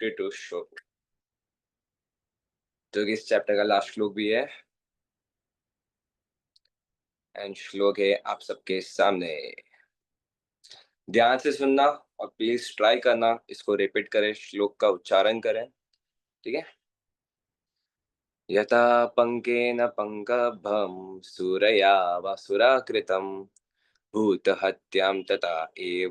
42 श्लोक, जो कि इस चैप्टर का लास्ट श्लोक भी है। एंड श्लोक है आप सबके सामने। ध्यान से सुनना और प्लीज ट्राई करना, इसको रिपीट करें, श्लोक का उच्चारण करें, ठीक है। यथा पंकेन पंकभं सूरया वसुरा कृतं भूतहत्यां तथा एव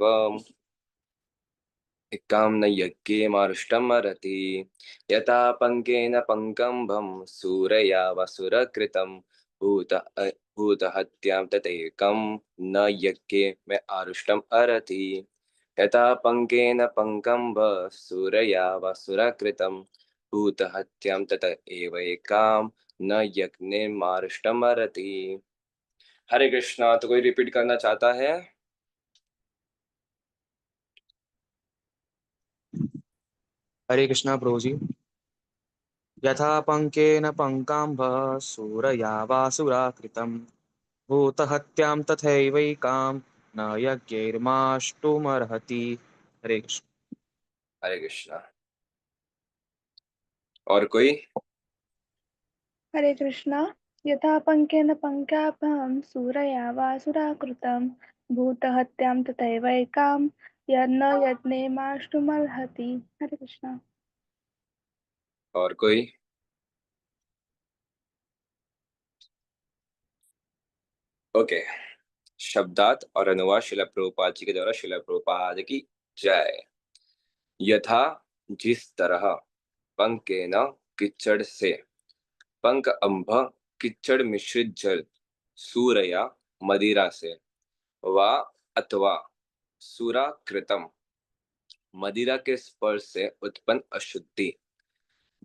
काम न यज्ञेमारुष्टमरति। यथा पंकेन पंकम्भं सूरया वसुरकृतं भूतहत्यां तथैकं न यज्ञे में आरुष्टम अरति। यथा पंकेन पंकम्भ सूरया वसुरकृतं भूतहत्यां तत एवैकां न यज्ञे मारुष्टम अरति। हरे कृष्णा। तो कोई रिपीट करना चाहता है? हरे कृष्णा प्रभु जी। यथा पंकेन पंकाम्भः सूरया वासुरा कृतं भूतहत्यां तथैवैकां न यज्ञैर्माष्टुमर्हति। हरे कृष्ण। हरे कृष्णा। और कोई? हरे कृष्णा। यथा पंकेन पंकाभं सूरया वासुराकृतं भूतहत्यां तथैवैकां यन्न यज्ञेमाष्टुमर्हति। हरे कृष्णा। और कोई? ओके। शब्दार्थ और अनुवाद शिला प्रभुपाद जी के द्वारा। शिला प्रभुपाद की जय। यथा जिस तरह, पंकेन कीचड़ से, पंक अंभ कीचड़ मिश्रित जल, सूरया मदिरा से, वा अथवा सूरा कृतम मदिरा के स्पर्श से उत्पन्न अशुद्धि,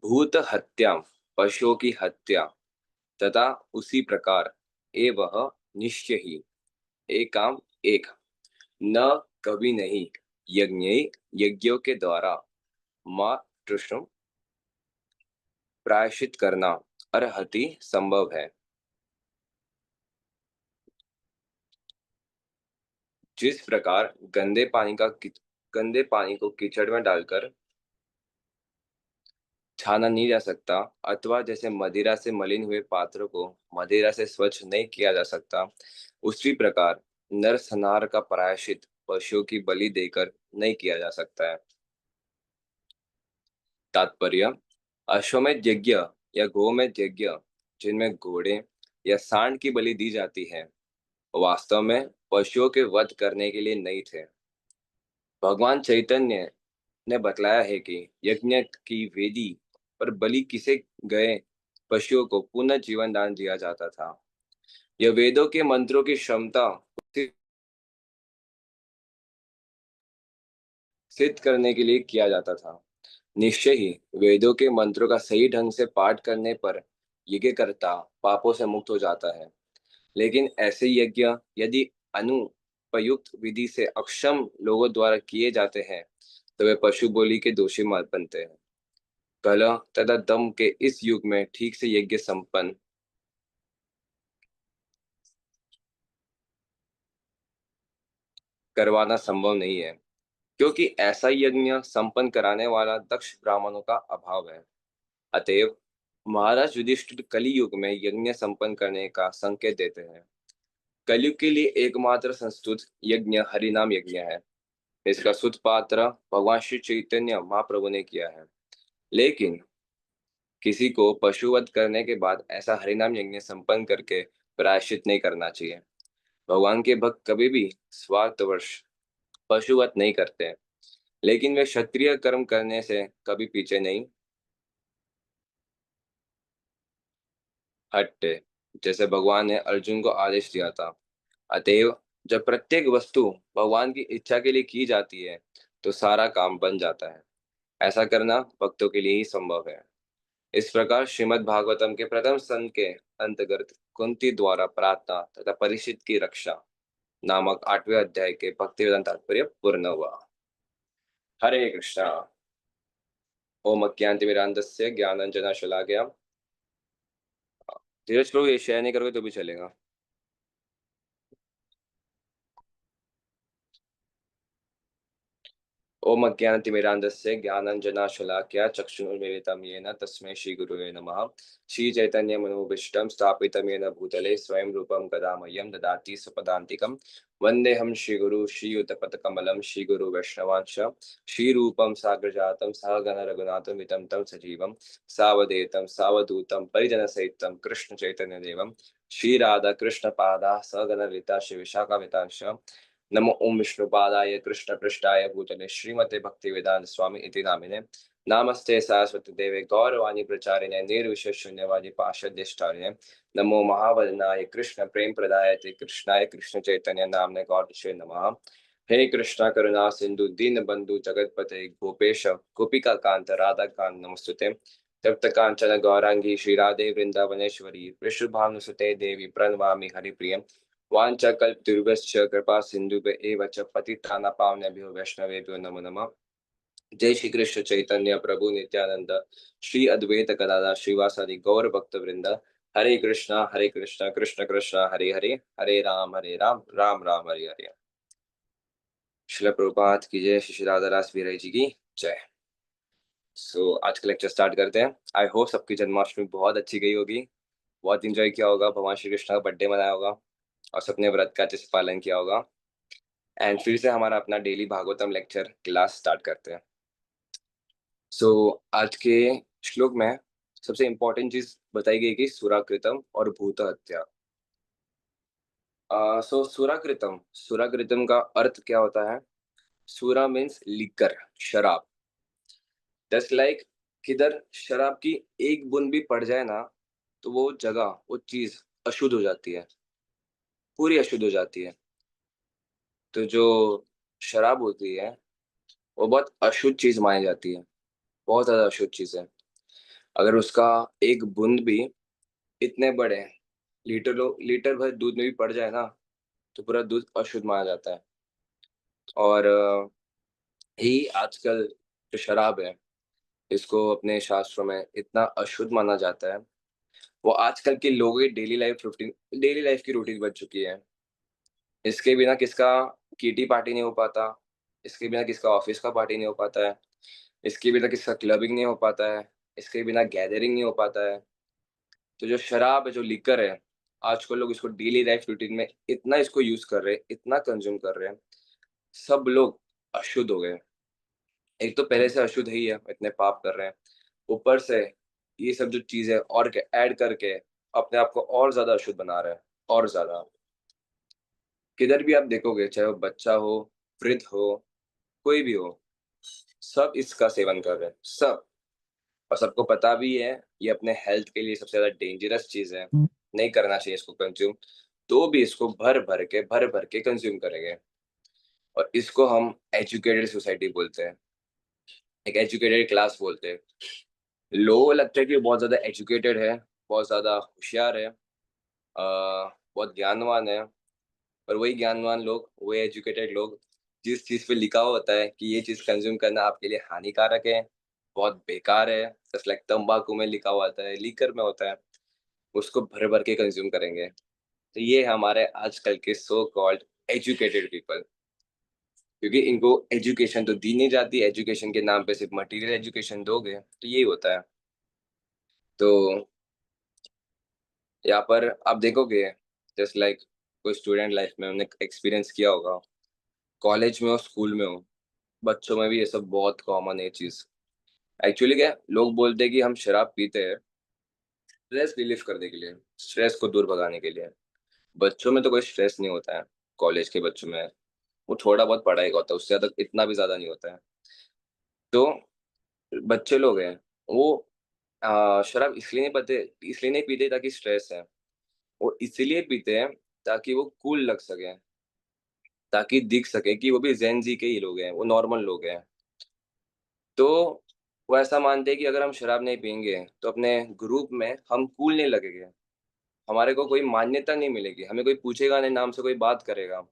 भूत हत्या पशुओं की हत्या, तथा उसी प्रकार एवं निश्चय ही एकाम एक, न कभी नहीं, यज्ञ यज्ञों के द्वारा माँ तृष्ण प्रायश्चित करना अर्हति संभव है। जिस प्रकार गंदे पानी को कीचड़ में डालकर छाना नहीं जा सकता, अथवा जैसे मदिरा से मलिन हुए पात्र को मदिरा से स्वच्छ नहीं किया जा सकता, उसी प्रकार नरसंहार का प्रायश्चित पशुओं की बलि देकर नहीं किया जा सकता है। तात्पर्य, अश्वमेध यज्ञ या गोमेध यज्ञ, जिनमें घोड़े या सांड की बलि दी जाती है, वास्तव में पशुओं के वध करने के लिए नहीं थे। भगवान चैतन्य ने बतलाया है कि यज्ञ की वेदी पर बलि किसे गए पशुओं को पुनः जीवन दान दिया जाता था। यह वेदों के मंत्रों की क्षमता सिद्ध करने के लिए किया जाता था। निश्चय ही वेदों के मंत्रों का सही ढंग से पाठ करने पर यज्ञकर्ता पापों से मुक्त हो जाता है। लेकिन ऐसे यज्ञ यदि अनुपयुक्त विधि से अक्षम लोगों द्वारा किए जाते हैं, तो वे पशु बलि के दोषी बनते हैं। कलह तथा दम के इस युग में ठीक से यज्ञ संपन्न करवाना संभव नहीं है, क्योंकि ऐसा यज्ञ संपन्न कराने वाला दक्ष ब्राह्मणों का अभाव है। अतएव महाराज युधिष्ठिर कलि युग में यज्ञ संपन्न करने का संकेत देते हैं। कलयुग के लिए एकमात्र संस्तुत यज्ञ हरिनाम यज्ञ है। इसका सूत्रपात्र भगवान श्री चैतन्य महाप्रभु ने किया है। लेकिन किसी को पशुवध करने के बाद ऐसा हरिनाम यज्ञ संपन्न करके प्रायश्चित नहीं करना चाहिए। भगवान के भक्त कभी भी स्वार्थवश पशुवध नहीं करते हैं, लेकिन वे क्षत्रिय कर्म करने से कभी पीछे नहीं हटते, जैसे भगवान ने अर्जुन को आदेश दिया था। अतएव जब प्रत्येक वस्तु भगवान की इच्छा के लिए की जाती है, तो सारा काम बन जाता है। ऐसा करना भक्तों के लिए ही संभव है। इस प्रकार श्रीमद् भागवतम के प्रथम स्कंद के अंतर्गत कुंती द्वारा प्रार्थना तथा परीक्षित की रक्षा नामक 8वें अध्याय के भक्ति वेदांत तात्पर्य पूर्ण हुआ। हरे कृष्णा। ओम अज्ञानतिमिरान्धस्य ज्ञानांजनशलाकया। धीरज प्रभु, ये शेयर नहीं करोगे तो भी चलेगा। ओम अज्ञानतिमिरान्धस्य ज्ञानाञ्जनशलाकया चक्षुरुन्मीलितं येन तस्मै श्रीगुरवे नमः। श्रीचैतन्यमनोभीष्टं स्थापितं येन भूतले स्वयं रूपं कदा मह्यं ददाति स्वपदान्तिकं। वन्देऽहं श्रीगुरु श्रीयुतपदकमलं श्रीगुरु वैष्णवांश श्रीरूपं साग्रजातं सहगण रघुनाथं वितं तं सजीवं सावधेतं सावधूतं परिजनसहितं कृष्णचैतन्यदेवं श्रीराधा कृष्णपादाः सहगण ललिता श्रीविशाखावितांश नमो ओम विष्णुपादाय कृष्ण पृष्ठाय भूतले श्रीमते भक्ति वेदांत स्वामी इति नामिने नमस्ते सरस्वती देवे गौरवाणी प्रचारिणे निर्विशेष शून्यवादी पार्षदेष्टारिणे नमो महावदनाय कृष्ण प्रेम प्रदाय कृष्णाय कृष्ण चैतन्य नामने गौरशे नमः। हे कृष्णा करुणा सिंधु दीन बंधु जगतपते गोपेश गोपिका कांत राधा कांत नमस्तुते तप्त कांचन गौरांगी श्री राधे वृंदावनेश्वरी वृषभानुसुते देवी प्रणमामि हरिप्रियम वाञ्छाकल्पतरुभ्यश्च कृपा सिन्धुभ्य एव च पतितानां पावनेभ्यो वैष्णवेभ्यो नमो नमः। जय श्री कृष्ण चैतन्य प्रभु नित्यानंद श्री अद्वैत गदाधर श्रीवासादि गौर भक्त वृंद हरे कृष्णा कृष्ण कृष्ण हरे हरे हरे राम राम राम हरे हरे। श्रील प्रभुपाद की जय, श्री राधादास विरय जी की जय। आज का लेक्चर स्टार्ट करते हैं। आई होप सबकी जन्माष्टमी बहुत अच्छी गई होगी, बहुत इंजॉय किया होगा, भगवान श्री कृष्ण का बर्थडे मनाया होगा और सबने व्रत का अच्छे से पालन किया होगा। एंड फिर से हमारा अपना daily Bhagavatam lecture class start करते हैं। आज के श्लोक में सबसे इंपॉर्टेंट चीज बताई गई कि सुराकृतम और भूत हत्या। सुराकृतम का अर्थ क्या होता है? सुरा मीन्स लिकर, शराब। जस्ट लाइक किधर शराब की एक बूंद भी पड़ जाए ना तो वो जगह, वो चीज अशुद्ध हो जाती है, पूरी अशुद्ध हो जाती है। तो जो शराब होती है वो बहुत अशुद्ध चीज मानी जाती है, बहुत ज्यादा अशुद्ध चीज है। अगर उसका एक बूंद भी इतने बड़े लीटर भर दूध में भी पड़ जाए ना तो पूरा दूध अशुद्ध माना जाता है। और ही आजकल जो शराब है इसको अपने शास्त्रों में इतना अशुद्ध माना जाता है, वो आजकल के लोगों की डेली लाइफ की रूटीन बन चुकी है। इसके बिना किसका किटी पार्टी नहीं हो पाता, इसके बिना किसका ऑफिस का पार्टी नहीं हो पाता है, इसके बिना किसका क्लबिंग नहीं हो पाता है, इसके बिना गैदरिंग नहीं हो पाता है। तो जो शराब है, जो लिकर है, आजकल लोग इसको डेली लाइफ रूटीन में इतना इसको यूज कर रहे हैं, इतना कंज्यूम कर रहे हैं, सब लोग अशुद्ध हो गए। एक तो पहले से अशुद्ध ही है, इतने पाप कर रहे हैं, ऊपर से ये सब जो चीज है और ऐड करके अपने आप को और ज्यादा अशुद्ध बना रहे हैं, और ज्यादा। किधर भी आप देखोगे, चाहे वो बच्चा हो, वृद्ध हो, कोई भी हो, सब इसका सेवन कर रहे हैं, सब। और सबको पता भी है ये अपने हेल्थ के लिए सबसे ज्यादा डेंजरस चीज है, नहीं करना चाहिए इसको कंज्यूम। तो भी इसको भर भर के कंज्यूम करेंगे। और इसको हम एजुकेटेड सोसाइटी बोलते हैं, एक एजुकेटेड क्लास बोलते हैं। लोगों को लगता है कि वो बहुत ज्यादा एजुकेटेड है, बहुत ज्यादा होशियार है, बहुत ज्ञानवान है। और वही ज्ञानवान लोग, वही एजुकेटेड लोग, जिस चीज पे लिखा हुआ होता है कि ये चीज कंज्यूम करना आपके लिए हानिकारक है, बहुत बेकार है, जस्ट लाइक तंबाकू में लिखा हुआ होता है, लीकर में होता है, उसको भर भर के कंज्यूम करेंगे। तो ये हमारे आजकल के सो कॉल्ड एजुकेटेड पीपल, क्योंकि इनको एजुकेशन तो दी नहीं जाती, एजुकेशन के नाम पे सिर्फ मटेरियल एजुकेशन दोगे तो यही होता है। तो यहाँ पर आप देखोगे, जस्ट लाइक कोई स्टूडेंट लाइफ में उन्हें एक्सपीरियंस किया होगा, कॉलेज में हो, स्कूल में हो, बच्चों में भी ये सब बहुत कॉमन है चीज। एक्चुअली क्या है, लोग बोलते हैं कि हम शराब पीते हैं स्ट्रेस रिलीफ करने के लिए, स्ट्रेस को दूर भगाने के लिए। बच्चों में तो कोई स्ट्रेस नहीं होता है, कॉलेज के बच्चों में वो थोड़ा बहुत पढ़ाई का होता है, उससे ज्यादा इतना भी ज्यादा नहीं होता है। तो बच्चे लोग हैं, वो शराब इसलिए नहीं पीते, इसलिए नहीं पीते ताकि स्ट्रेस है, वो इसलिए पीते हैं ताकि वो कूल लग सके, ताकि दिख सके कि वो भी जेन जी के ही लोग हैं, वो नॉर्मल लोग हैं। तो वो ऐसा मानते हैं कि अगर हम शराब नहीं पियेंगे तो अपने ग्रुप में हम कूल नहीं लगेंगे, हमारे को कोई मान्यता नहीं मिलेगी, हमें कोई पूछेगा नहीं, नाम से कोई बात करेगा,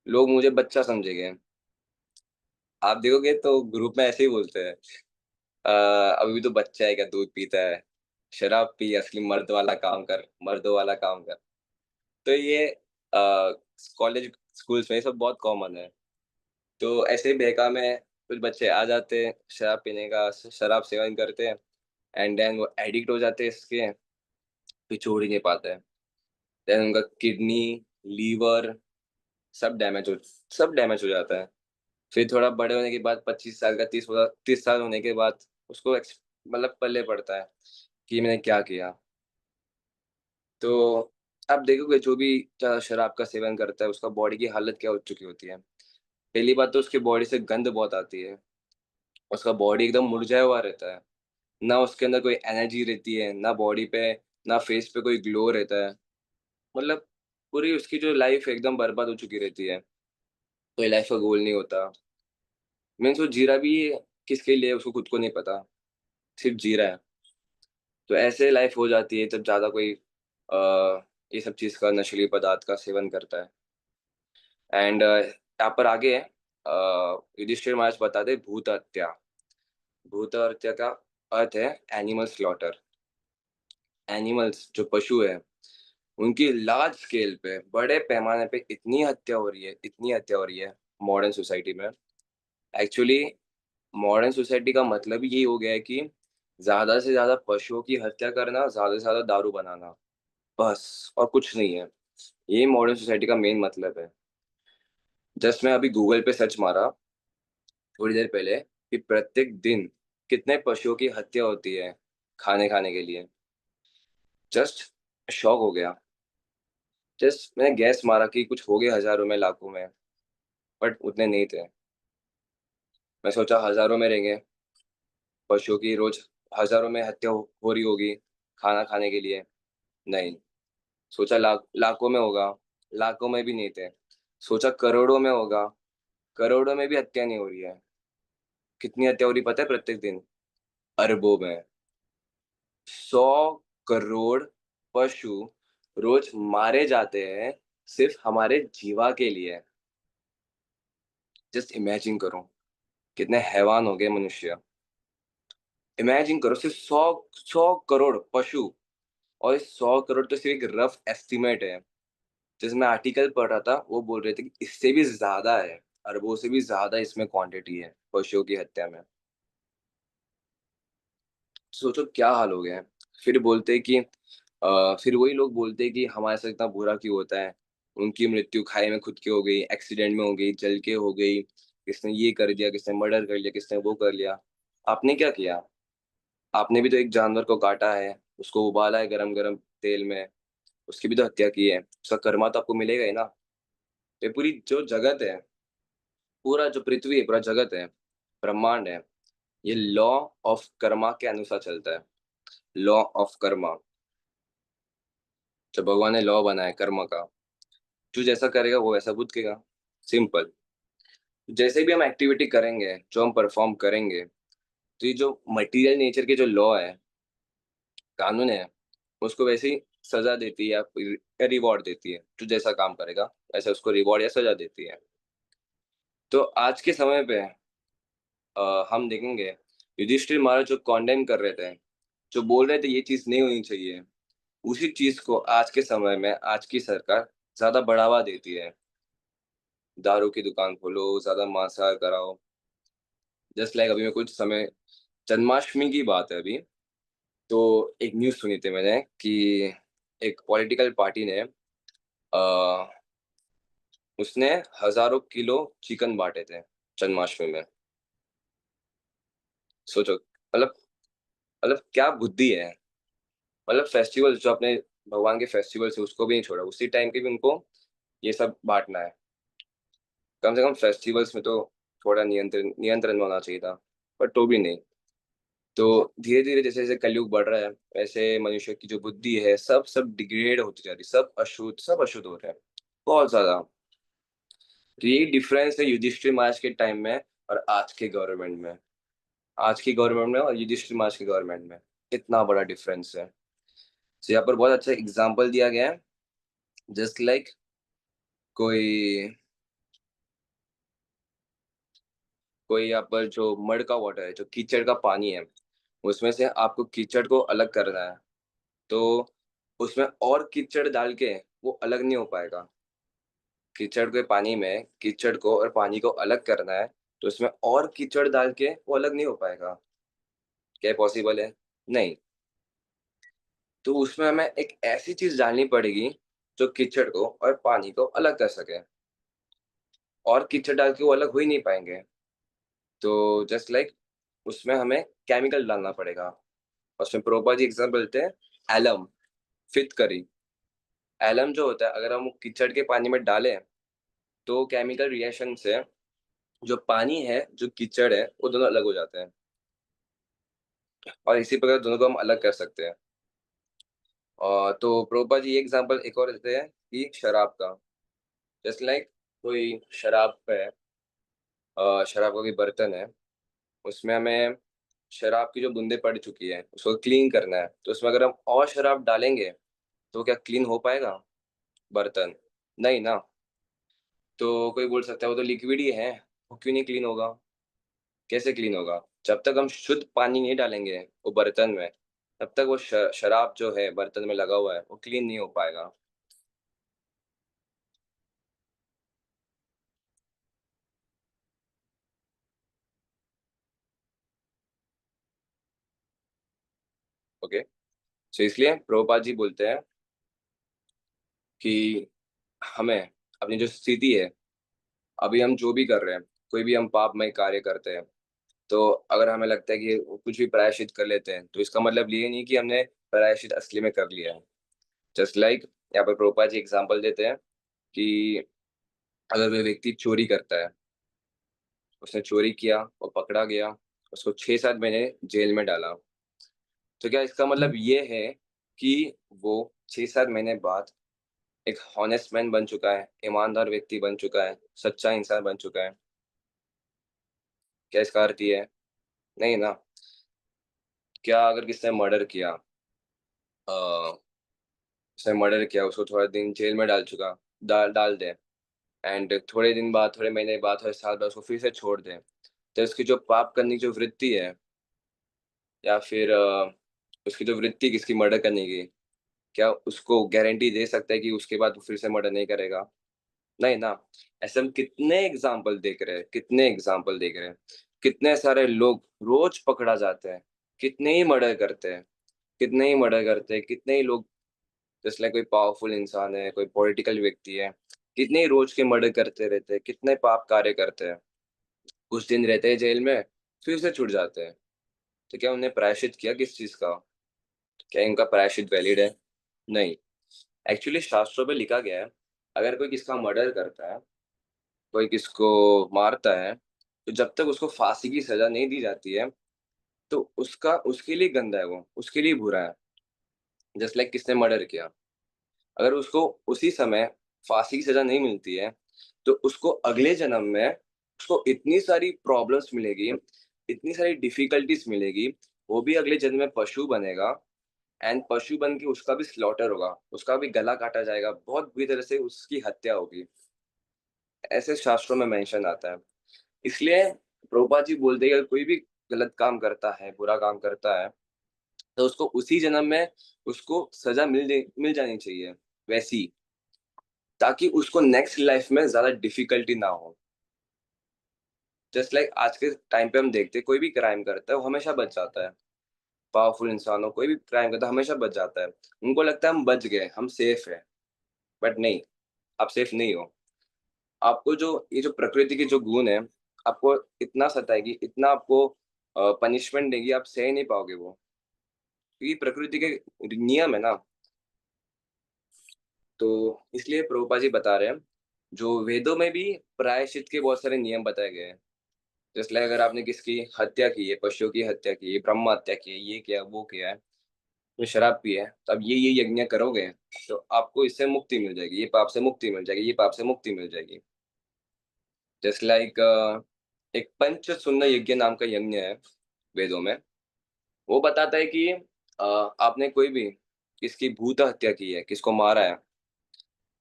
लोग मुझे बच्चा समझेंगे। आप देखोगे तो ग्रुप में ऐसे ही बोलते हैं, अभी भी तो बच्चा है, क्या दूध पीता है, शराब पी, असली मर्द वाला काम कर, मर्दों वाला काम कर। तो ये कॉलेज स्कूल्स में ये सब बहुत कॉमन है। तो ऐसे ही बहका में कुछ बच्चे आ जाते हैं शराब पीने का, शराब सेवन करते हैं, एंड देन वो एडिक्ट हो जाते हैं इसके, फिर छोड़ ही नहीं पाते हैं। देन उनका किडनी, लीवर सब डैमेज हो सब डैमेज हो जाता है। फिर थोड़ा बड़े होने के बाद 25 साल का 30 साल होने के बाद उसको मतलब पल्ले पड़ता है कि मैंने क्या किया। तो आप देखोगे जो भी शराब का सेवन करता है उसका बॉडी की हालत क्या हो चुकी होती है। पहली बात तो उसकी बॉडी से गंद बहुत आती है, उसका बॉडी एकदम मुरझाया हुआ रहता है, ना उसके अंदर कोई एनर्जी रहती है, ना बॉडी पे, ना फेस पे कोई ग्लो रहता है। मतलब पूरी उसकी जो लाइफ एकदम बर्बाद हो चुकी रहती है, कोई लाइफ का गोल नहीं होता। मीन्स वो जी रहा भी किसके लिए उसको खुद को नहीं पता, सिर्फ जी रहा है। तो ऐसे लाइफ हो जाती है जब ज़्यादा कोई ये सब चीज़ का, नशीली पदार्थ का सेवन करता है। एंड यहाँ पर आगे युधिष्ठिर महाराज बताते भूत हत्या। भूत हत्या का अर्थ है एनिमल स्लॉटर। एनिमल्स जो पशु है उनकी लार्ज स्केल पे, बड़े पैमाने पे इतनी हत्या हो रही है, इतनी हत्या हो रही है मॉडर्न सोसाइटी में। एक्चुअली मॉडर्न सोसाइटी का मतलब यही हो गया है कि ज्यादा से ज्यादा पशुओं की हत्या करना, ज्यादा से ज्यादा दारू बनाना, बस और कुछ नहीं है। ये मॉडर्न सोसाइटी का मेन मतलब है। जस्ट मैं अभी गूगल पे सर्च मारा थोड़ी देर पहले कि प्रत्येक दिन कितने पशुओं की हत्या होती है खाने खाने के लिए। जस्ट शॉक हो गया। जस्ट मैंने गैस मारा कि कुछ हो गए हजारों में, लाखों में, बट उतने नहीं थे। मैं सोचा हजारों में रहेंगे पशुओं की, रोज हजारों में हत्या हो रही होगी खाना खाने के लिए। नहीं। सोचा लाखों में होगा, लाखों में भी नहीं थे। सोचा करोड़ों में होगा, करोड़ों में भी हत्या नहीं हो रही है। कितनी हत्या हो रही पता है प्रत्येक दिन? अरबों में। 100 करोड़ पशु रोज मारे जाते हैं सिर्फ हमारे जीवा के लिए। जस्ट इमेजिन करो कितने हैवान हो गए मनुष्य। इमेजिन करो सिर्फ 100 करोड़ पशु। और 100 करोड़ तो सिर्फ एक रफ एस्टिमेट है। जिसमें आर्टिकल पढ़ रहा था वो बोल रहे थे कि इससे भी ज्यादा है, अरबों से भी ज्यादा इसमें क्वांटिटी है पशुओं की हत्या में। सोचो क्या हाल हो गया है। फिर बोलते हैं कि फिर वही लोग बोलते हैं कि हमारे साथ इतना बुरा क्यों होता है। उनकी मृत्यु खाई में खुद की हो गई, एक्सीडेंट में हो गई, जल के हो गई, किसने ये कर दिया, किसने मर्डर कर लिया, किसने वो कर लिया। आपने क्या किया? आपने भी तो एक जानवर को काटा है, उसको उबाला है गरम गरम तेल में, उसकी भी तो हत्या की है, उसका कर्मा तो आपको मिलेगा ही ना। ये पूरी जो जगत है, पूरा जो पृथ्वी है, पूरा जगत है, ब्रह्मांड है, ये लॉ ऑफ कर्मा के अनुसार चलता है। लॉ ऑफ कर्मा, जो भगवान ने लॉ बनाया कर्म का, जो जैसा करेगा वो वैसा भुगतेगा। सिंपल। जैसे भी हम एक्टिविटी करेंगे, जो हम परफॉर्म करेंगे, तो ये जो मटेरियल नेचर के जो लॉ है, कानून है, उसको वैसे ही सजा देती है या रिवॉर्ड देती है। जो जैसा काम करेगा वैसे उसको रिवॉर्ड या सजा देती है। तो आज के समय पे हम देखेंगे युधिष्ठिर महाराज जो कॉन्डेम कर रहे थे, जो बोल रहे थे ये चीज नहीं होनी चाहिए, उसी चीज को आज के समय में आज की सरकार ज्यादा बढ़ावा देती है। दारू की दुकान खोलो, ज्यादा मांसाहार कराओ। जस्ट लाइक अभी मैं कुछ समय, जन्माष्टमी की बात है अभी, तो एक न्यूज सुनी थी मैंने कि एक पॉलिटिकल पार्टी ने उसने हजारों किलो चिकन बांटे थे जन्माष्टमी में। सोचो, मतलब क्या बुद्धि है। मतलब फेस्टिवल जो अपने भगवान के फेस्टिवल्स है उसको भी नहीं छोड़ा, उसी टाइम के भी उनको ये सब बांटना है। कम से कम फेस्टिवल्स में तो थोड़ा नियंत्रण नियंत्रण होना चाहिए था, पर तो भी नहीं। तो धीरे धीरे जैसे जैसे कलयुग बढ़ रहा है, वैसे मनुष्य की जो बुद्धि है सब डिग्रेड होती जा रही है, सब अशुद्ध हो रहे हैं बहुत ज्यादा। तो यही डिफरेंस है युधिष्ठिर महाराज के टाइम में और आज के गवर्नमेंट में। आज की गवर्नमेंट में और युधिष्ठिर महाराज की गवर्नमेंट में इतना बड़ा डिफरेंस है। तो यहाँ पर बहुत अच्छा एग्जाम्पल दिया गया है। जस्ट लाइक कोई कोई यहाँ पर जो मड का वाटर है, जो कीचड़ का पानी है, उसमें से आपको कीचड़ को अलग करना है, तो उसमें और कीचड़ डाल के वो अलग नहीं हो पाएगा। कीचड़ के पानी में कीचड़ को और पानी को अलग करना है, तो इसमें और कीचड़ डाल के वो अलग नहीं हो पाएगा। क्या पॉसिबल है? नहीं। तो उसमें हमें एक ऐसी चीज डालनी पड़ेगी जो कीचड़ को और पानी को अलग कर सके, और कीचड़ डाल के वो अलग हो ही नहीं पाएंगे। तो जस्ट लाइक उसमें हमें केमिकल डालना पड़ेगा। उसमें प्रोपा जी एग्जाम्पल देते हैं, एलम, फिटकरी। एलम जो होता है, अगर हम कीचड़ के पानी में डालें तो केमिकल रिएक्शन से जो पानी है, जो कीचड़ है, वो दोनों अलग हो जाते हैं, और इसी प्रकार दोनों को हम अलग कर सकते हैं। और तो प्रोपा जी एग्जाम्पल एक और देते हैं कि शराब का। जस्ट लाइक कोई शराब है, शराब का कोई बर्तन है, उसमें हमें शराब की जो बूंदे पड़ चुकी है उसको क्लीन करना है, तो उसमें अगर हम और शराब डालेंगे तो क्या क्लीन हो पाएगा बर्तन? नहीं ना। तो कोई बोल सकता है वो तो लिक्विड ही है, वो क्यों नहीं क्लीन होगा? कैसे क्लीन होगा? जब तक हम शुद्ध पानी नहीं डालेंगे वो बर्तन में, तब तक वो शराब जो है बर्तन में लगा हुआ है वो क्लीन नहीं हो पाएगा। ओके। सो इसलिए प्रभुपाद जी बोलते हैं कि हमें अपनी जो स्थिति है, अभी हम जो भी कर रहे हैं, कोई भी हम पापमय कार्य करते हैं, तो अगर हमें लगता है कि कुछ भी प्रायश्चित कर लेते हैं, तो इसका मतलब ये नहीं कि हमने प्रायश्चित असली में कर लिया है। जस्ट लाइक यहाँ पर प्रोपा जी एग्जाम्पल देते हैं कि अगर कोई व्यक्ति चोरी करता है, उसने चोरी किया, वो पकड़ा गया, उसको 6-7 महीने जेल में डाला, तो क्या इसका मतलब ये है कि वो 6-7 महीने बाद एक हॉनेस्ट मैन बन चुका है, ईमानदार व्यक्ति बन चुका है, सच्चा इंसान बन चुका है? क्या इसका अर्थ ये है? नहीं ना। क्या अगर किसने मर्डर किया, उसने मर्डर किया, उसको थोड़ा दिन जेल में डाल चुका, डाल डाल दे, एंड थोड़े दिन बाद, थोड़े महीने बाद, थोड़े साल बाद उसको फिर से छोड़ दे, तो उसकी जो पाप करने की जो वृत्ति है, या फिर उसकी जो वृत्ति किसकी मर्डर करने की, क्या उसको गारंटी दे सकता है कि उसके बाद वो फिर से मर्डर नहीं करेगा? नहीं ना। ऐसे हम कितने एग्जाम्पल देख रहे हैं, कितने एग्जाम्पल देख रहे हैं, कितने सारे लोग रोज पकड़ा जाते हैं, कितने ही मर्डर करते हैं, कितने ही मर्डर करते हैं, कितने ही लोग, जैसे लाइक कोई पावरफुल इंसान है, कोई पॉलिटिकल व्यक्ति है, कितने ही रोज के मर्डर करते रहते हैं, कितने पाप कार्य करते हैं, कुछ दिन रहते हैं जेल में, फिर से छूट जाते हैं। तो क्या उन्हें प्रायश्चित किया किस चीज का? क्या इनका प्रायश्चित वैलिड है? नहीं। एक्चुअली शास्त्रों में लिखा गया है, अगर कोई किसका मर्डर करता है, कोई किसको मारता है, तो जब तक उसको फांसी की सजा नहीं दी जाती है, तो उसका, उसके लिए गंदा है, वो उसके लिए बुरा है। जस्ट लाइक किसने मर्डर किया, अगर उसको उसी समय फांसी की सजा नहीं मिलती है, तो उसको अगले जन्म में उसको इतनी सारी प्रॉब्लम्स मिलेगी, इतनी सारी डिफिकल्टीज मिलेगी, वो भी अगले जन्म में पशु बनेगा, एंड पशु बन के उसका भी स्लॉटर होगा, उसका भी गला काटा जाएगा, बहुत बुरी तरह से उसकी हत्या होगी। ऐसे शास्त्रों में मेंशन आता है। इसलिए प्रभुपाद जी बोलते हैं कि अगर कोई भी गलत काम करता है, बुरा काम करता है, तो उसको उसी जन्म में उसको सजा मिल जानी चाहिए वैसी, ताकि उसको नेक्स्ट लाइफ में ज्यादा डिफिकल्टी ना हो। जस्ट लाइक आज के टाइम पे हम देखते हैं, कोई भी क्राइम करता है वो हमेशा बच जाता है। पावरफुल इंसान हो, कोई भी क्राइम करता है हमेशा बच जाता है। उनको लगता है हम बच गए, हम सेफ है, बट नहीं, आप सेफ नहीं हो। आपको जो ये जो प्रकृति के जो गुण है, आपको इतना सताएगी, इतना आपको पनिशमेंट देगी, आप सह नहीं पाओगे वो, क्योंकि प्रकृति के नियम है ना। तो इसलिए प्रभुपाद जी बता रहे हैं, जो वेदों में भी प्रायश्चित के बहुत सारे नियम बताए गए हैं। जैसे लाइक अगर आपने किसकी हत्या की है, पशुओं की हत्या की है, ब्रह्म हत्या की है, ये किया वो किया है, तो शराब पी है, तो अब ये यज्ञ करोगे, तो आपको इससे मुक्ति मिल जाएगी, ये पाप से मुक्ति मिल जाएगी, ये पाप से मुक्ति मिल जाएगी। जस्ट लाइक एक पंच सुन्न यज्ञ नाम का यज्ञ है वेदों में। वो बताता है कि आपने कोई भी किसकी भूत हत्या की है, किसको मारा है,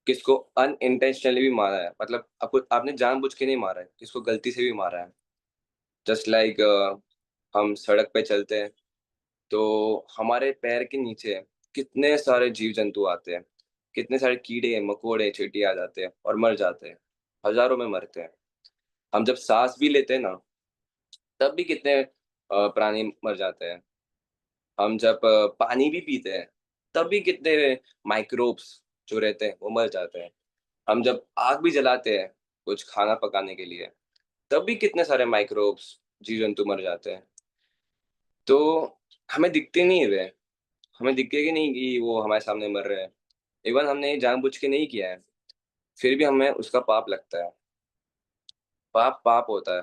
किसको अनइंटेंशनली भी मारा है, मतलब आपको, आपने जानबूझ के नहीं मारा है, किसको गलती से भी मारा है। जस्ट लाइक हम सड़क पे चलते हैं, तो हमारे पैर के नीचे कितने सारे जीव जंतु आते हैं, कितने सारे कीड़े मकोड़े चींटी आ जाते हैं और मर जाते हैं, हजारों में मरते हैं। हम जब सांस भी लेते हैं ना, तब भी कितने प्राणी मर जाते हैं। हम जब पानी भी पीते हैं, तब भी कितने माइक्रोब्स जो रहते हैं वो मर जाते हैं। हम जब आग भी जलाते हैं कुछ खाना पकाने के लिए, तब भी कितने सारे माइक्रोब्स, जीव जंतु मर जाते हैं। तो हमें दिखते नहीं है वे, हमें दिखेगा नहीं कि वो हमारे सामने मर रहे हैं। इवन हमने ये जानबूझ के नहीं किया है, फिर भी हमें उसका पाप लगता है। पाप पाप होता है।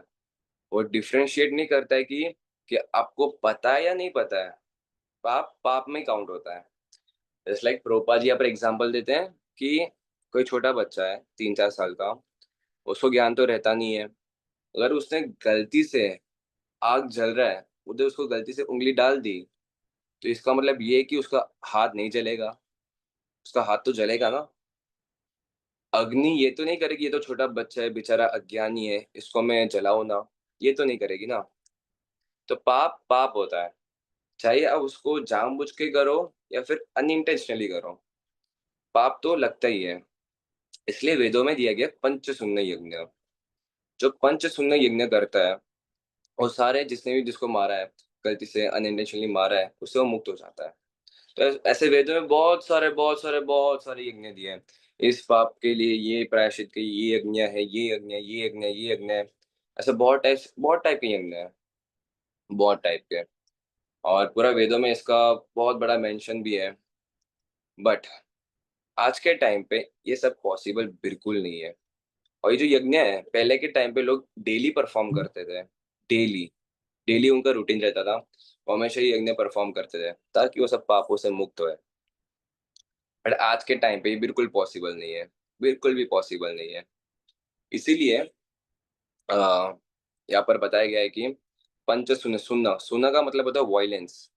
वो डिफरेंशिएट नहीं करता है कि आपको पता है या नहीं पता है। पाप पाप में काउंट होता है। जस्ट लाइक प्रोपा जी यहाँ पर एग्जाम्पल देते हैं कि कोई छोटा बच्चा है 3-4 साल का, उसको ज्ञान तो रहता नहीं है। अगर उसने गलती से, आग जल रहा है, उधर उसको गलती से उंगली डाल दी, तो इसका मतलब ये है कि उसका हाथ नहीं जलेगा, उसका हाथ तो जलेगा ना। अग्नि ये तो नहीं करेगी, ये तो छोटा बच्चा है बेचारा, अज्ञानी है, इसको मैं जलाऊं ना, ये तो नहीं करेगी ना। तो पाप पाप होता है, चाहे आप उसको जानबूझ के करो या फिर अनइंटेंशनली करो, पाप तो लगता ही है। इसलिए वेदों में दिया गया पंच सुन्न यज्ञ। जो पंच सुन्न यज्ञ करता है, वो सारे जिसने भी जिसको मारा है, गलती से अनइंटेंशनली मारा है, उससे वो मुक्त हो जाता है। तो ऐसे वेदों में बहुत सारे यज्ञ दिए हैं। इस पाप के लिए ये प्रायश्चित के ये यज्ञ है, ये यज्ञ है, ये यज्ञ है, ये यज्ञ है। ऐसे बहुत टाइप के यज्ञ हैं, बहुत टाइप के। और पूरा वेदों में इसका बहुत बड़ा मेंशन भी है। बट आज के टाइम पे ये सब पॉसिबल बिल्कुल नहीं है। और ये जो यज्ञ है, पहले के टाइम पे लोग डेली परफॉर्म करते थे। डेली डेली उनका रूटीन रहता था, वो हमेशा ही यज्ञ परफॉर्म करते थे ताकि वो सब पापों से मुक्त होए। बट आज के टाइम पे ये बिल्कुल पॉसिबल नहीं है, बिल्कुल भी पॉसिबल नहीं है। इसीलिए अ, यहाँ पर बताया गया है कि पंच सुन सुनना सुनना का मतलब होता है वॉयलेंस।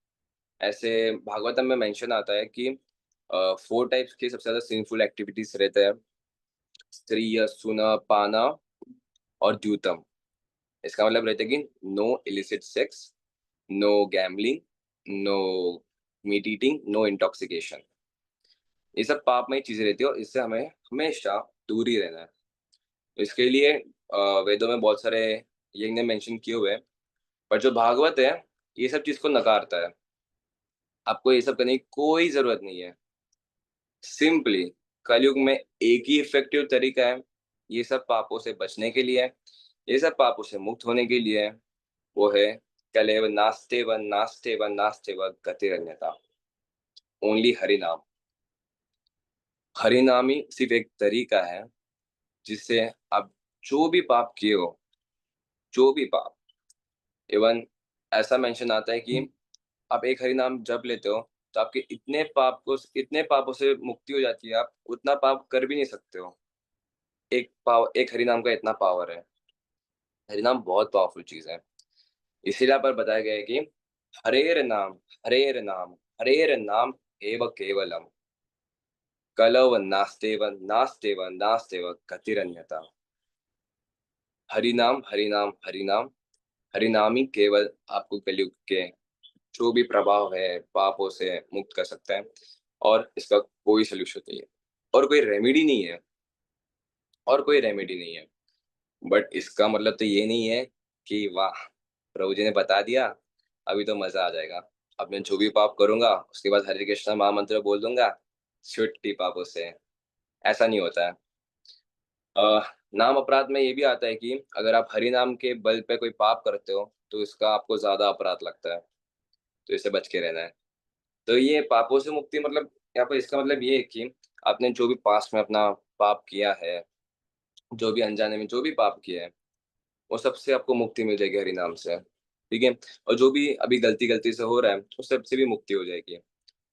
ऐसे भागवतम में मेंशन आता है कि 4 टाइप्स के सबसे ज्यादा सिंफुल एक्टिविटीज रहते हैं: स्त्रीय सुन पाना और द्यूतम। इसका मतलब रहता है कि no illicit sex, no gambling, no meat eating, no intoxication. ये सब पापमय चीजें रहती है और इससे हमें हमेशा दूर ही रहना है। तो इसके लिए वेदों में बहुत सारे यज्ञ मेंशन किए हुए हैं। पर जो भागवत है, ये सब चीज को नकारता है। आपको ये सब करने की कोई जरूरत नहीं है। सिंपली कलयुग में एक ही इफेक्टिव तरीका है ये सब पापों से बचने के लिए, ये सब पापों से मुक्त होने के लिए। वो है कलेव नास्ते व गतिरन्यता। ओनली हरि नाम। हरि नाम ही सिर्फ एक तरीका है जिससे आप जो भी पाप किए हो, जो भी पाप, इवन ऐसा मेंशन आता है कि आप एक हरि नाम जप लेते हो तो आपके इतने पापों से मुक्ति हो जाती है, आप उतना पाप कर भी नहीं सकते हो। एक हरि नाम का इतना पावर है। हरि नाम बहुत पावरफुल चीज है। इसीलिए यहाँ पर बताया गया है कि हरेर नाम, हरेर नाम, हरेर नाम एव केवलम, कलव नास्तेव गतिरन्यता। हरि नाम, हरि नाम, हरि नाम, हरि नाम ही केवल आपको कलयुग के जो भी प्रभाव है पापों से मुक्त कर सकता है। और इसका कोई सोल्यूशन नहीं है, और कोई रेमेडी नहीं है, और कोई रेमेडी नहीं है। बट इसका मतलब तो ये नहीं है कि वाह, प्रभु जी ने बता दिया, अभी तो मजा आ जाएगा, अब मैं जो भी पाप करूंगा उसके बाद हरे कृष्णा महामंत्र बोल दूंगा, छुट्टी पापों से। ऐसा नहीं होता है। अ, नाम अपराध में ये भी आता है कि अगर आप हरि नाम के बल पे कोई पाप करते हो तो इसका आपको ज्यादा अपराध लगता है। तो इससे बच के रहना है। तो ये पापों से मुक्ति मतलब, यहाँ पर इसका मतलब ये है कि आपने जो भी पास्ट में अपना पाप किया है, जो भी अनजाने में जो भी पाप किया है, वो सबसे आपको मुक्ति मिल जाएगी हरि नाम से। ठीक है। और जो भी अभी गलती गलती से हो रहा है उस सबसे भी मुक्ति हो जाएगी।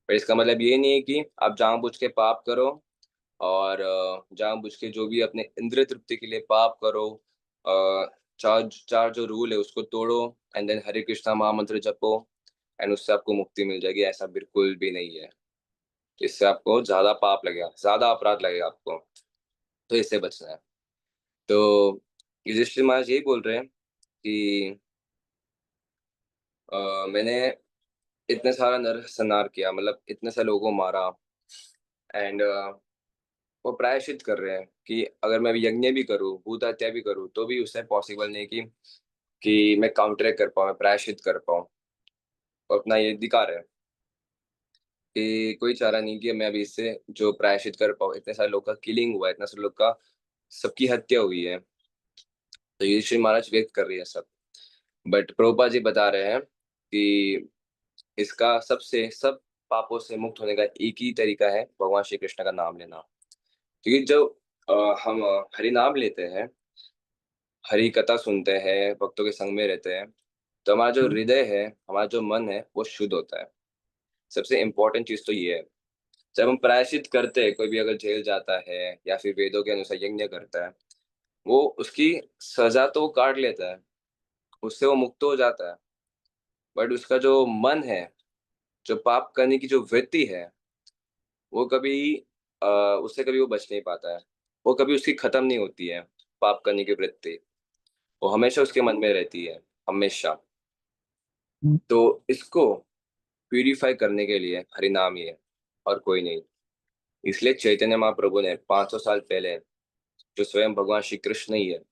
पर इसका मतलब ये नहीं है कि आप जानबूझ के पाप करो और जानबूझ के जो भी अपने इंद्रिय तृप्ति के लिए पाप करो, चार चार जो रूल है उसको तोड़ो, एंड देन हरे कृष्णा महामंत्र जपो, एंड उससे आपको मुक्ति मिल जाएगी। ऐसा बिल्कुल भी नहीं है। इससे आपको ज्यादा पाप लगेगा, ज्यादा अपराध लगेगा आपको। तो इससे बचना है। तो युधिष्ठिर महाराज यही बोल रहे हैं कि मैंने इतने सारा नर संहार किया, मतलब इतने सारे लोगों को मारा, एंड वो प्रायश्चित कर रहे हैं कि अगर मैं यज्ञ भी करूँ, भूत हत्या भी करूँ, तो भी उससे पॉसिबल नहीं कि मैं काउंटर कर पाऊँ, मैं प्रायश्चित कर पाऊँ। और अपना ये अधिकार है कि कोई चारा नहीं कि मैं अभी इससे जो प्रायश्चित कर पाऊँ। इतने सारे लोग का किलिंग हुआ है, इतना सारे लोग का सबकी हत्या हुई है, तो युधिष्ठिर महाराज व्यक्त कर रही है सब। बट प्रभुपाद जी बता रहे हैं कि इसका सब पापों से मुक्त होने का एक ही तरीका है, भगवान श्री कृष्ण का नाम लेना। क्योंकि जब हम हरि नाम लेते हैं, हरि कथा सुनते हैं, भक्तों के संग में रहते हैं, तो हमारा जो हृदय है, हमारा जो मन है, वो शुद्ध होता है। सबसे इम्पोर्टेंट चीज तो ये है। जब हम प्रायश्चित करते हैं, कोई भी अगर जेल जाता है या फिर वेदों के अनुसार यज्ञ करता है, वो उसकी सजा तो वो काट लेता है, उससे वो मुक्त हो जाता है। बट उसका जो मन है, जो पाप करने की जो वृत्ति है, वो कभी उससे कभी वो बच नहीं पाता है। वो कभी उसकी खत्म नहीं होती है, पाप करने की वृत्ति। वो हमेशा उसके मन में रहती है, हमेशा। तो इसको प्यूरिफाई करने के लिए हरि नाम ही है, और कोई नहीं। इसलिए चैतन्य महाप्रभु ने 500 साल पहले, जो स्वयं भगवान श्री कृष्ण ही है,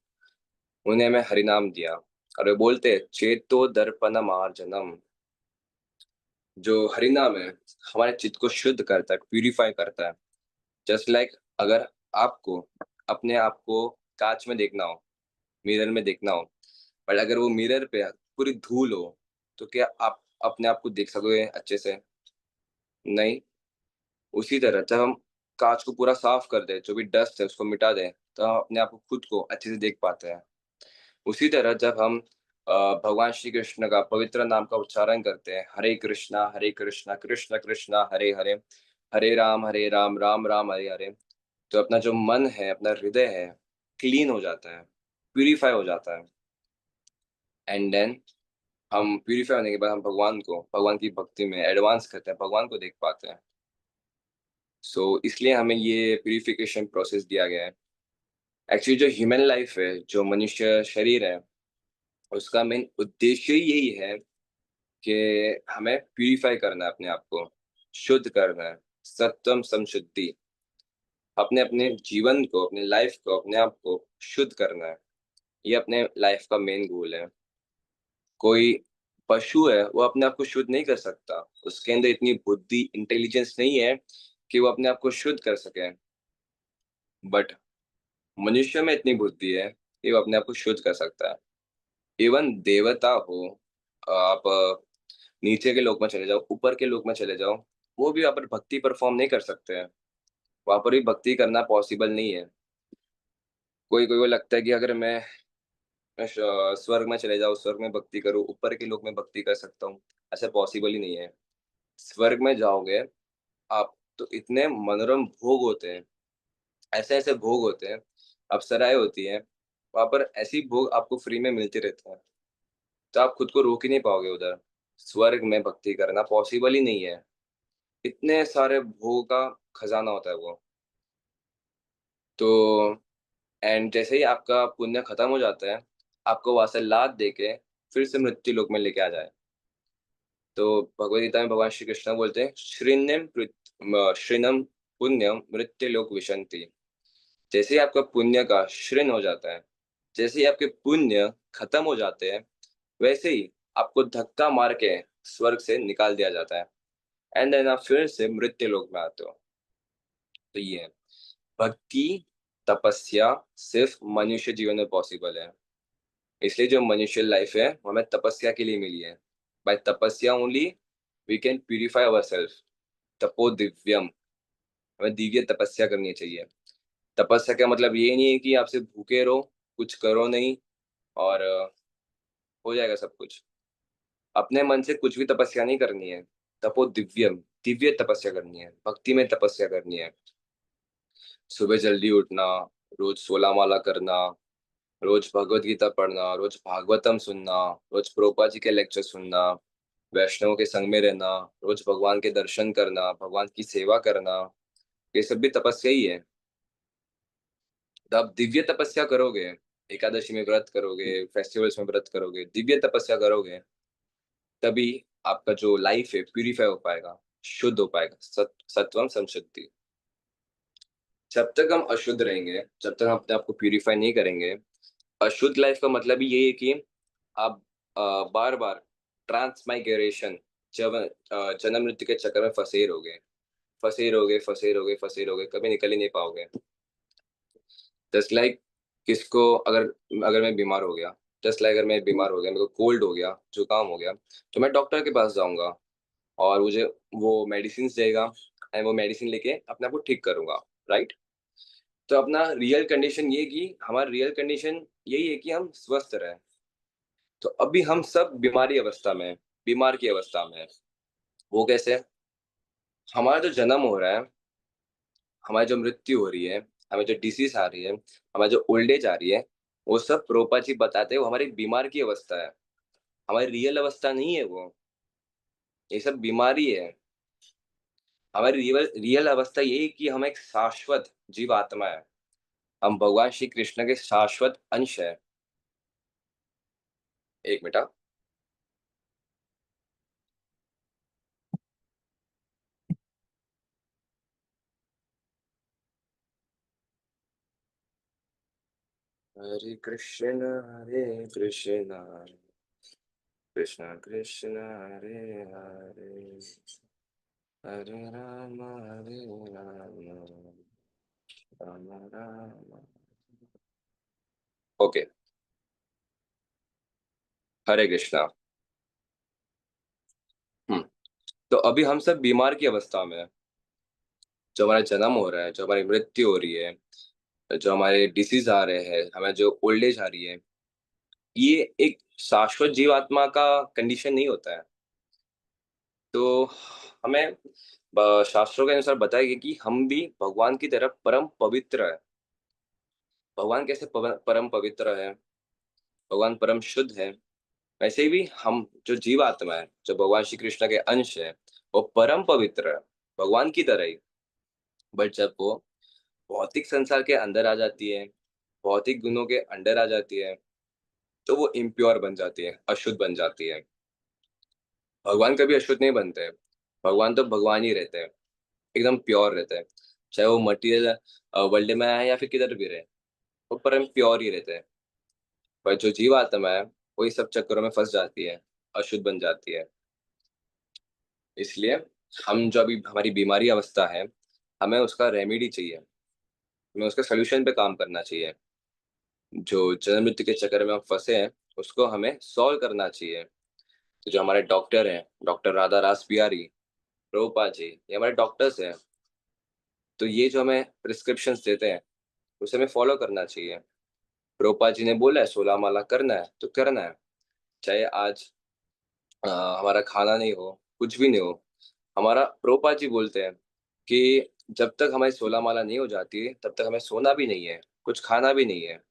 उन्हें हमें हरि नाम दिया। और वे बोलते हैं, चेतो दर्पण मार्जनम। जो हरि नाम है, हमारे चित्त को शुद्ध करता है, प्यूरिफाई करता है। जस्ट लाइक अगर आपको अपने आप को कांच में देखना हो, मिरर में देखना हो, बट अगर वो मिरर पे पूरी धूल हो, तो क्या आप अपने आप को देख सकोगे अच्छे से? नहीं। उसी तरह जब हम कांच को पूरा साफ कर दे, जो भी डस्ट है उसको मिटा दें, तो हम अपने आप को खुद को अच्छे से देख पाते हैं। उसी तरह जब हम भगवान श्री कृष्ण का पवित्र नाम का उच्चारण करते हैं, हरे कृष्णा कृष्ण कृष्णा हरे हरे, हरे राम राम राम हरे हरे, तो अपना जो मन है, अपना हृदय है, क्लीन हो जाता है, प्यूरिफाई हो जाता है। एंड देन हम प्यूरिफाई होने के बाद हम भगवान की भक्ति में एडवांस करते हैं, भगवान को देख पाते हैं। सो इसलिए हमें ये प्यूरिफिकेशन प्रोसेस दिया गया है। एक्चुअली जो ह्यूमन लाइफ है, जो मनुष्य शरीर है, उसका मेन उद्देश्य ही यही है कि हमें प्यूरिफाई करना है, अपने आप को शुद्ध करना है, सत्वम समशुद्धि। अपने अपने जीवन को, अपने लाइफ को, अपने आप को शुद्ध करना है। ये अपने लाइफ का मेन गोल है। कोई पशु है, वो अपने आप को शुद्ध नहीं कर सकता, उसके अंदर इतनी बुद्धि, इंटेलिजेंस नहीं है कि वो अपने आप को शुद्ध कर सके। बट मनुष्य में इतनी बुद्धि है कि वो अपने आप को शुद्ध कर सकता है। इवन देवता हो, आप नीचे के लोक में चले जाओ, ऊपर के लोक में चले जाओ, वो भी वहाँ पर भक्ति परफॉर्म नहीं कर सकते हैं। वहां पर भी भक्ति करना पॉसिबल नहीं है। कोई कोई को लगता है कि अगर मैं स्वर्ग में चले जाऊँ, स्वर्ग में भक्ति करूँ, ऊपर के लोक में भक्ति कर सकता हूँ। ऐसा पॉसिबल ही नहीं है। स्वर्ग में जाओगे आप, तो इतने मनोरम भोग होते हैं, ऐसे ऐसे भोग होते हैं, अप्सराएं होती हैं वहां पर, ऐसी भोग आपको फ्री में मिलती रहते हैं। तो आप खुद को रोक ही नहीं पाओगे उधर। स्वर्ग में भक्ति करना पॉसिबल ही नहीं है। इतने सारे भोग का खजाना होता है वो। तो एंड जैसे ही आपका पुण्य खत्म हो जाता है, आपको वहां से लात दे के फिर से मृत्यु लोक में लेके आ जाए। तो भगवद गीता में भगवान श्री कृष्ण बोलते हैं, श्रीनम पुण्यम मृत्यु लोक विशंति। जैसे ही आपका पुण्य का श्रीन हो जाता है, जैसे ही आपके पुण्य खत्म हो जाते हैं, वैसे ही आपको धक्का मार के स्वर्ग से निकाल दिया जाता है। एंड देन आप फिर से मृत्यु लोक में आते हो। तो ये है, भक्ति, तपस्या सिर्फ मनुष्य जीवन में पॉसिबल है। इसलिए जो मनुष्य लाइफ है, वो हमें तपस्या के लिए मिली है। By tapasya only we can purify our self. तपो दिव्यम। हमें दिव्य तपस्या करनी चाहिए। तपस्या का मतलब ये नहीं है कि आप सिर्फ भूखे रहो, कुछ करो नहीं, और हो जाएगा सब कुछ। अपने मन से कुछ भी तपस्या नहीं करनी है। तपो दिव्यम, दिव्य तपस्या करनी है, भक्ति में तपस्या करनी है। सुबह जल्दी उठना, रोज 16 माला करना, रोज भगवत गीता पढ़ना, रोज भागवतम सुनना, रोज प्रभुपाद जी के लेक्चर सुनना, वैष्णव के संग में रहना, रोज भगवान के दर्शन करना, भगवान की सेवा करना, ये सब भी तपस्या ही है। तो आप दिव्य तपस्या करोगे, एकादशी में व्रत करोगे, फेस्टिवल्स में व्रत करोगे, दिव्य तपस्या करोगे, तभी आपका जो लाइफ है प्यूरिफाई हो पाएगा, शुद्ध हो पाएगा, सत्वम संशुद्धि। जब तक हम अशुद्ध रहेंगे, जब तक हम अपने आप को प्यूरिफाई नहीं करेंगे, अशुद्ध लाइफ का मतलब ही यही है कि आप बार बार ट्रांसमाइग्रेशन, जब जन्म मृत्यु के चक्कर में फंसे रहोगे, फंसे रहोगे, फंसे रहोगे, फंसे रहोगे, कभी निकल ही नहीं पाओगे। जस्ट लाइक किसको, अगर अगर मैं बीमार हो गया, जस्ट लाइक अगर मैं बीमार हो गया, मेरे को कोल्ड हो गया, जुकाम हो गया, तो मैं डॉक्टर के पास जाऊंगा और मुझे वो मेडिसिन देगा एंड वो मेडिसिन लेके अपने आप को ठीक करूंगा, राइट। तो अपना रियल कंडीशन ये कि हमारा रियल कंडीशन यही है कि हम स्वस्थ रहें। तो अभी हम सब बीमारी अवस्था में हैं, बीमार की अवस्था में है। वो कैसे? हमारा जो जन्म हो रहा है, हमारी जो मृत्यु हो रही है, हमें जो डिसीज आ रही है, हमारी जो ओल्ड एज आ रही है, वो सब प्रोपा जी बताते हैं वो हमारी बीमार की अवस्था है, हमारी रियल अवस्था नहीं है वो। ये सब बीमारी है। हमारी रियल रियल अवस्था यही है कि हम एक शाश्वत जीवात्मा है। हम भगवान श्री कृष्ण के शाश्वत अंश है। एक मिनट हाँ। हरे कृष्ण कृष्ण कृष्ण हरे हरे, हरे राम राम राम। ओके। हरे कृष्णा। हम्म। तो अभी हम सब बीमार की अवस्था में है। जो हमारा जन्म हो रहा है, जो हमारी मृत्यु हो रही है, जो हमारे डिसीज आ रहे हैं, हमें जो ओल्ड एज आ रही है, ये एक शाश्वत जीवात्मा का कंडीशन नहीं होता है। तो हमें शास्त्रों के अनुसार बताया गया कि हम भी भगवान की तरफ परम पवित्र है। भगवान कैसे परम पवित्र है, भगवान परम शुद्ध है, वैसे भी हम जो जीवात्मा है, जो भगवान श्री कृष्ण के अंश है, वो परम पवित्र है, भगवान की तरह ही। बट जब वो भौतिक संसार के अंदर आ जाती है, भौतिक गुणों के अंदर आ जाती है, तो वो इम्प्योर बन जाती है, अशुद्ध बन जाती है। भगवान कभी अशुद्ध नहीं बनते हैं। भगवान तो भगवान ही रहते हैं, एकदम प्योर रहते हैं। चाहे वो मटीरियल वर्ल्ड में आए या फिर किधर भी रहे, वो परम प्योर ही रहते हैं। पर जो जीवात्मा है, वो इस सब चक्करों में फंस जाती है, अशुद्ध बन जाती है। इसलिए हम जो अभी हमारी बीमारी अवस्था है, हमें उसका रेमेडी चाहिए, हमें उसका सोल्यूशन पे काम करना चाहिए। जो जन्म मृत्यु के चक्कर में हम फंसे हैं, उसको हमें सॉल्व करना चाहिए। तो जो हमारे डॉक्टर हैं, डॉक्टर राधा रास बिहारी प्रभुपाद जी, ये हमारे डॉक्टर्स हैं। तो ये जो हमें प्रिस्क्रिप्शंस देते हैं, उसे हमें फॉलो करना चाहिए। प्रभुपाद जी ने बोला है 16 माला करना है तो करना है। चाहे आज हमारा खाना नहीं हो, कुछ भी नहीं हो, हमारा प्रभुपाद जी बोलते हैं कि जब तक हमारी 16 माला नहीं हो जाती तब तक हमें सोना भी नहीं है, कुछ खाना भी नहीं है।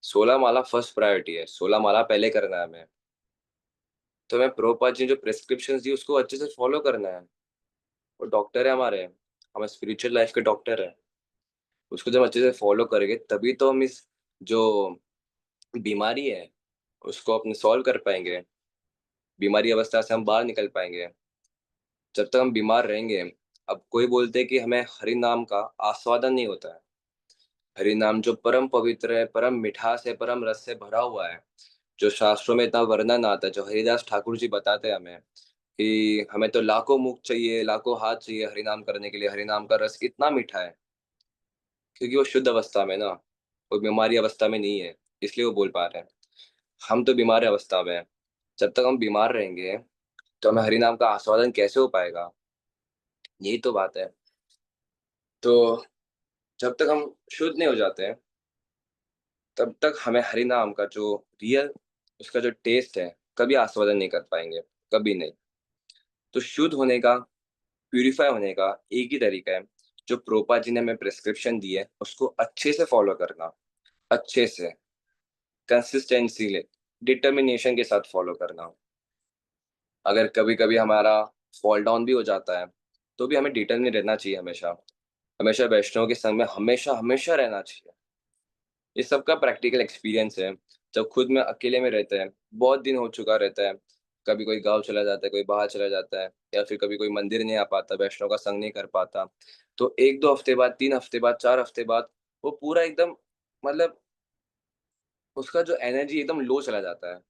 16 माला फर्स्ट प्रायोरिटी है, 16 माला पहले करना है हमें। तो हमें प्रभुपाद जी ने जो प्रिस्क्रिप्शन दी उसको अच्छे से फॉलो करना है। वो डॉक्टर है हमारे, हमें स्पिरिचुअल लाइफ के डॉक्टर है। उसको जब अच्छे से फॉलो करेंगे तभी तो हम इस जो बीमारी है उसको अपने सॉल्व कर पाएंगे, बीमारी अवस्था से हम बाहर निकल पाएंगे। जब तक हम बीमार रहेंगे, अब कोई बोलते हैं कि हमें हरि नाम का आस्वादन नहीं होता है। हरि नाम जो परम पवित्र है, परम मिठास है, परम रस से भरा हुआ है, जो शास्त्रों में इतना वर्णन आता है, जो हरिदास ठाकुर जी बताते हैं हमें कि हमें तो लाखों मुख चाहिए, लाखों हाथ चाहिए हरि नाम करने के लिए, हरि नाम का रस इतना मीठा है। क्योंकि वो शुद्ध अवस्था में ना, वो बीमारी अवस्था में नहीं है, इसलिए वो बोल पा रहे हैं। हम तो बीमार अवस्था में हैं। जब तक हम बीमार रहेंगे तो हमें हरि नाम का आस्वादन कैसे हो पाएगा? यही तो बात है। तो जब तक हम शुद्ध नहीं हो जाते हैं, तब तक हमें हरि नाम का जो रियल, उसका जो टेस्ट है, कभी आस्वादन नहीं कर पाएंगे, कभी नहीं। तो शुद्ध होने का, प्यूरिफाई होने का एक ही तरीका है, जो प्रोपा जी ने हमें प्रिस्क्रिप्शन दी है उसको अच्छे से फॉलो करना, अच्छे से, कंसिस्टेंसी ले, डिटर्मिनेशन के साथ फॉलो करना। अगर कभी कभी हमारा फॉल डाउन भी हो जाता है, तो भी हमें डिटर्मिन रहना चाहिए हमेशा। हमेशा वैष्णव के संग में हमेशा हमेशा रहना चाहिए। ये सबका प्रैक्टिकल एक्सपीरियंस है। जब खुद में अकेले में रहते हैं, बहुत दिन हो चुका रहता है, कभी कोई गाँव चला जाता है, कोई बाहर चला जाता है, या फिर कभी कोई मंदिर नहीं आ पाता, वैष्णव का संग नहीं कर पाता, तो 1-2 हफ्ते बाद, 3 हफ्ते बाद, 4 हफ्ते बाद वो पूरा एकदम मतलब उसका जो एनर्जी एकदम लो चला जाता है।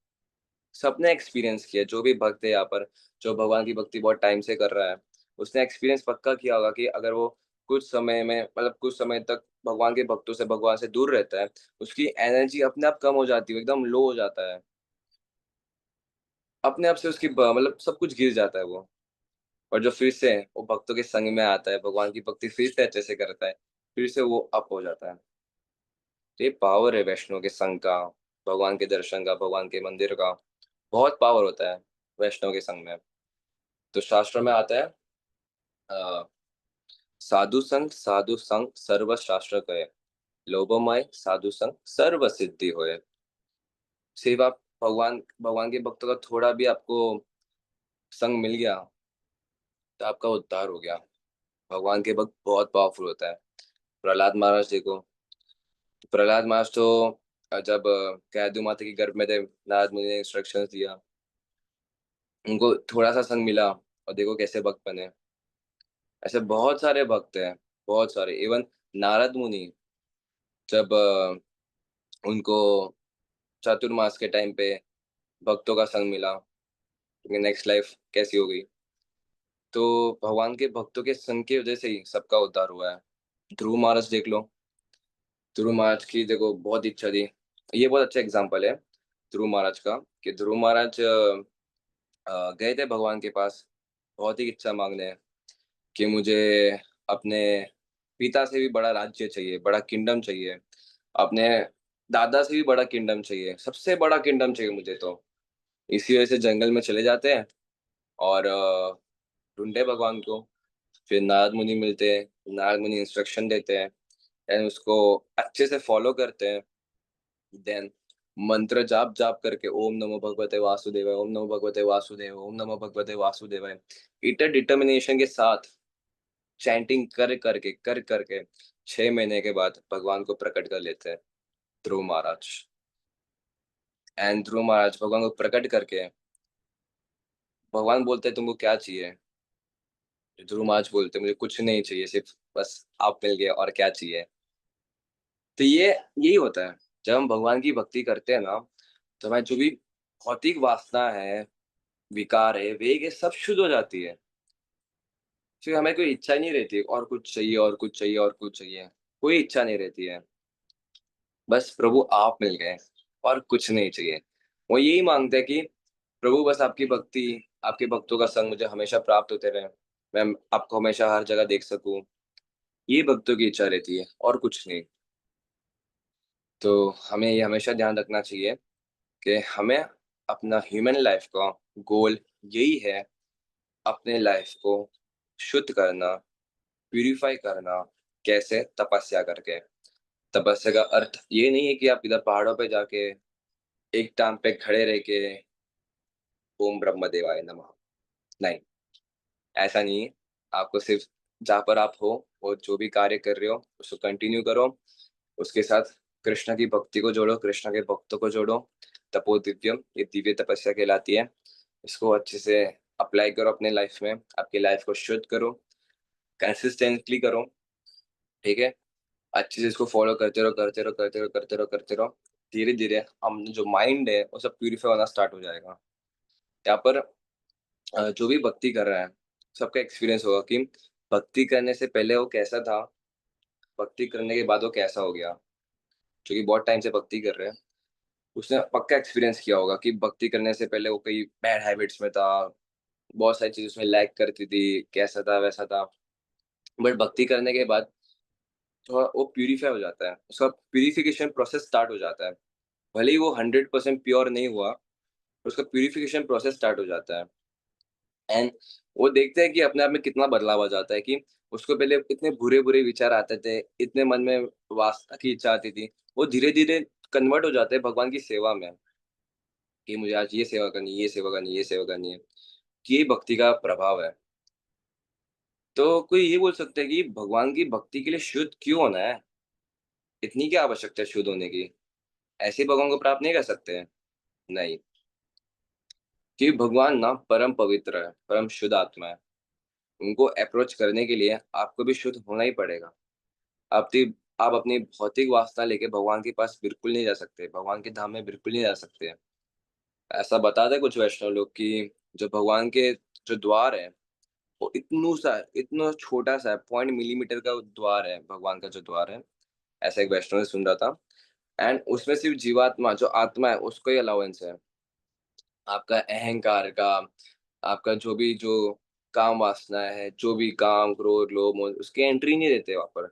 सबने एक्सपीरियंस किया, जो भी भक्त है यहाँ पर, जो भगवान की भक्ति बहुत टाइम से कर रहा है, उसने एक्सपीरियंस पक्का किया होगा कि अगर वो कुछ समय में मतलब कुछ समय तक भगवान के भक्तों से, भगवान से दूर रहता है, उसकी एनर्जी अपने आप कम हो जाती है, एकदम लो हो जाता है। अपने आप से उसकी मतलब सब कुछ गिर जाता है वो। और जो फिर से वो भक्तों के संग में आता है, भगवान की भक्ति फिर से अच्छे से करता है, फिर से वो अप हो जाता है। तो ये पावर है वैष्णव के संग का, भगवान के दर्शन का, भगवान के मंदिर का। बहुत पावर होता है वैष्णव के संग में। तो शास्त्रों में आता है अ, साधु संग सर्व शास्त्र कहे, लोभमय साधु संग सर्व सिद्धि होए। सिर्फ आप भगवान भगवान के भक्तों का थोड़ा भी आपको संग मिल गया तो आपका उद्धार हो गया। भगवान के भक्त बहुत पावरफुल होता है। प्रहलाद महाराज देखो, प्रहलाद महाराज तो जब कैदू माता के गर्भ में थे, नारद मुनि ने इंस्ट्रक्शंस दिया, उनको थोड़ा सा संग मिला और देखो कैसे भक्त बने। ऐसे बहुत सारे भक्त हैं, बहुत सारे। इवन नारद मुनि जब उनको चातुर्मास के टाइम पे भक्तों का संग मिला, उनकी नेक्स्ट लाइफ कैसी हो गई। तो भगवान के भक्तों के संग की वजह से ही सबका उद्धार हुआ है। ध्रुव महाराज देख लो, ध्रुव महाराज की देखो बहुत इच्छा थी। ये बहुत अच्छा एग्जाम्पल है ध्रुव महाराज का, कि ध्रुव महाराज गए थे भगवान के पास बहुत ही इच्छा मांगने, कि मुझे अपने पिता से भी बड़ा राज्य चाहिए, बड़ा किंगडम चाहिए, अपने दादा से भी बड़ा किंगडम चाहिए, सबसे बड़ा किंगडम चाहिए मुझे। तो इसी वजह से जंगल में चले जाते हैं और ढूंढे भगवान को। फिर नारद मुनि मिलते हैं, नारद मुनि इंस्ट्रक्शन देते हैं एंड उसको अच्छे से फॉलो करते हैं। देन मंत्र जाप जाप करके ओम नमो भगवते वासुदेवाय, ओम नमो भगवते वासुदेव, ओम नमो भगवते वासुदेवाय, इटर डिटर्मिनेशन के साथ चैंटिंग कर करके 6 महीने के बाद भगवान को प्रकट कर लेते हैं ध्रुव महाराज। एंड ध्रुव महाराज भगवान को प्रकट करके भगवान बोलते हैं तुमको क्या चाहिए। ध्रुव महाराज बोलते हैं मुझे कुछ नहीं चाहिए, सिर्फ बस आप मिल गए, और क्या चाहिए। तो ये यही होता है जब हम भगवान की भक्ति करते हैं ना, तो हमारी जो भी भौतिक वासना है, विकार है, वेग है, सब शुद्ध हो जाती है। फिर हमें कोई इच्छा ही नहीं रहती और कुछ चाहिए और कुछ चाहिए और कुछ चाहिए, कोई इच्छा नहीं रहती है। बस प्रभु आप मिल गए और कुछ नहीं चाहिए। वो यही मांगते हैं कि प्रभु बस आपकी भक्ति, आपके भक्तों का संग मुझे हमेशा प्राप्त होते रहे, मैं आपको हमेशा हर जगह देख सकूं। ये भक्तों की इच्छा रहती है और कुछ नहीं। तो हमें ये हमेशा ध्यान रखना चाहिए कि हमें अपना ह्यूमन लाइफ का गोल यही है, अपने लाइफ को शुद्ध करना, प्यूरिफाई करना। कैसे? तपस्या करके। तपस्या का अर्थ ये नहीं है कि आप इधर पहाड़ों पे जाके एक टांग पे खड़े रह के ओम ब्रह्म देवाय नमः, नहीं, ऐसा नहीं है। आपको सिर्फ जहाँ पर आप हो वो जो भी कार्य कर रहे हो उसको कंटिन्यू करो, उसके साथ कृष्ण की भक्ति को जोड़ो, कृष्ण के भक्तों को जोड़ो। तपो दिव्यम, ये दिव्य तपस्या कहलाती है। इसको अच्छे से अप्लाई करो अपने लाइफ में, आपकी लाइफ को शुद्ध करो, कंसिस्टेंटली करो। ठीक है? अच्छे से इसको फॉलो करते रहो, करते रहो, करते रहो, करते रहो, करते रहो। धीरे धीरे हम जो माइंड है वो सब प्यूरिफाई होना स्टार्ट हो जाएगा। यहाँ पर जो भी भक्ति कर रहा है सबका एक्सपीरियंस होगा कि भक्ति करने से पहले वो कैसा था, भक्ति करने के बाद वो कैसा हो गया। जो कि बहुत टाइम से भक्ति कर रहे हैं उसने पक्का एक्सपीरियंस किया होगा कि भक्ति करने से पहले वो कई बैड हैबिट्स में था, बहुत सारी चीज उसमें लैक करती थी, कैसा था वैसा था। बट भक्ति करने के बाद थोड़ा वो प्यूरिफाई हो जाता है, उसका प्यूरिफिकेशन प्रोसेस स्टार्ट हो जाता है। भले ही वो 100% प्योर नहीं हुआ, उसका प्यूरिफिकेशन प्रोसेस स्टार्ट हो जाता है। एंड वो देखते हैं कि अपने आप में कितना बदलाव आ जाता है, कि उसको पहले इतने बुरे बुरे विचार आते थे, इतने मन में वासना की इच्छा आती थी, वो धीरे धीरे कन्वर्ट हो जाते हैं भगवान की सेवा में, कि मुझे आज ये सेवा करनी, ये सेवा करनी, ये सेवा करनी है। कि ये भक्ति का प्रभाव है। तो कोई ये बोल सकता है कि भगवान की भक्ति के लिए शुद्ध क्यों होना है, इतनी क्या आवश्यकता है शुद्ध होने की, ऐसे ही भगवान को प्राप्त नहीं कर सकते हैं? नहीं। कि भगवान ना परम पवित्र है, परम शुद्ध आत्मा है। उनको अप्रोच करने के लिए आपको भी शुद्ध होना ही पड़ेगा। आपकी आप अपनी भौतिक वासना लेके भगवान के पास बिल्कुल नहीं जा सकते, भगवान के धाम में बिल्कुल नहीं जा सकते। ऐसा बताते कुछ वैष्णव लोग कि जो भगवान के जो द्वार है वो इतना छोटा सा है, 0.1 मिलीमीटर का द्वार है भगवान का जो द्वार है। ऐसा एक वैष्णव ने सुन रहा था। एंड उसमें सिर्फ जीवात्मा जो आत्मा है उसको ही अलाउंस है। आपका अहंकार का, आपका जो काम वासना है, जो भी काम क्रोध लोभ मोह, उसकी एंट्री नहीं देते वहां पर।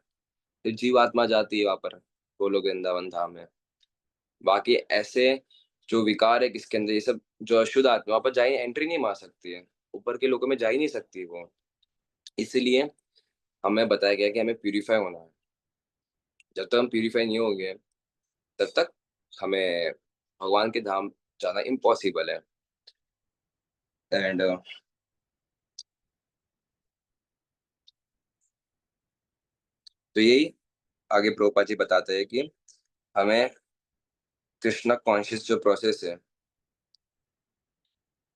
तो जीवात्मा जाती है वहां पर, गोलोक वृंदावन धाम में। बाकी ऐसे जो विकार है किसके अंदर, ये सब जो अशुद्ध आत्मा वहां पर जाए एंट्री नहीं मार सकती है, ऊपर के लोगों में जा ही नहीं सकती वो। इसीलिए हमें बताया गया कि हमें प्यूरिफाई होना है। जब तक हम प्यूरिफाई नहीं होंगे तब तक हमें भगवान के धाम जाना इम्पॉसिबल है। एंड तो यही आगे प्रभुपाद जी बताते हैं कि हमें कृष्णा कॉन्शियस जो प्रोसेस है,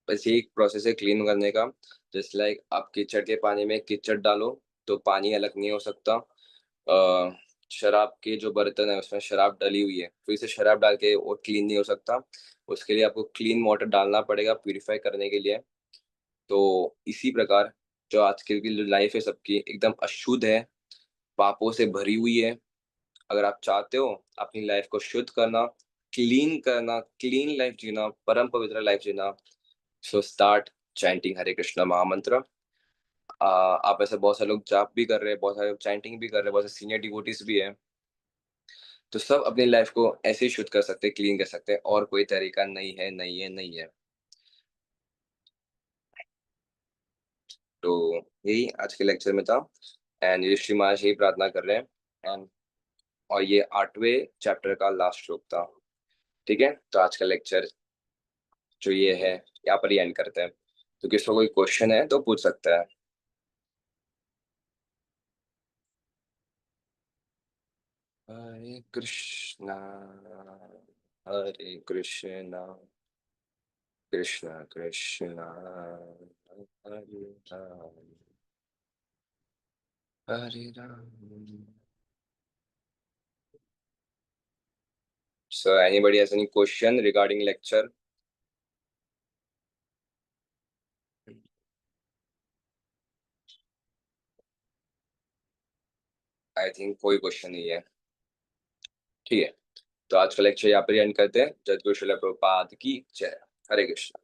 बस ये एक प्रोसेस है क्लीन करने का। जस्ट लाइक आप कीचड़ के पानी में कीचड़ डालो तो पानी अलग नहीं हो सकता। शराब के जो बर्तन है उसमें शराब डली हुई है, फिर से शराब डाल के वो क्लीन नहीं हो सकता। उसके लिए आपको क्लीन वाटर डालना पड़ेगा प्यूरिफाई करने के लिए। तो इसी प्रकार जो आजकल की जो लाइफ है सबकी एकदम अशुद्ध है, पापों से भरी हुई है। अगर आप चाहते हो अपनी लाइफ को शुद्ध करना, क्लीन करना, क्लीन लाइफ जीना, परम पवित्र लाइफ जीना, सो स्टार्ट चैंटिंग हरे कृष्णा महामंत्र। आप ऐसे बहुत सारे लोग जाप भी कर रहे हैं, बहुत सारे लोग चैंटिंग भी कर रहे हैं, बहुत सारे सीनियर डिवोटीज भी है। तो सब अपनी लाइफ को ऐसे ही शुद्ध कर सकते हैं, क्लीन कर सकते हैं, और कोई तरीका नहीं है, नहीं है, नहीं है। तो यही आज के लेक्चर में था। एंड ऋषि महाराज यही प्रार्थना कर रहे हैं। एंड और ये 8वें चैप्टर का लास्ट श्लोक था। ठीक है, तो आज का लेक्चर जो ये है यहाँ पर ही एंड करते हैं। तो किसी को कोई क्वेश्चन है तो पूछ सकता है। Hare Krishna, Hare Krishna, Krishna Krishna, Hare Ram, Hare Ram. So anybody has any question regarding lecture? I think कोई क्वेश्चन नहीं है। ठीक है, तो आज का लेक्चर यहाँ पर एंड करते हैं। जय गुरु शिला प्रभुपाद की जय। हरे कृष्ण।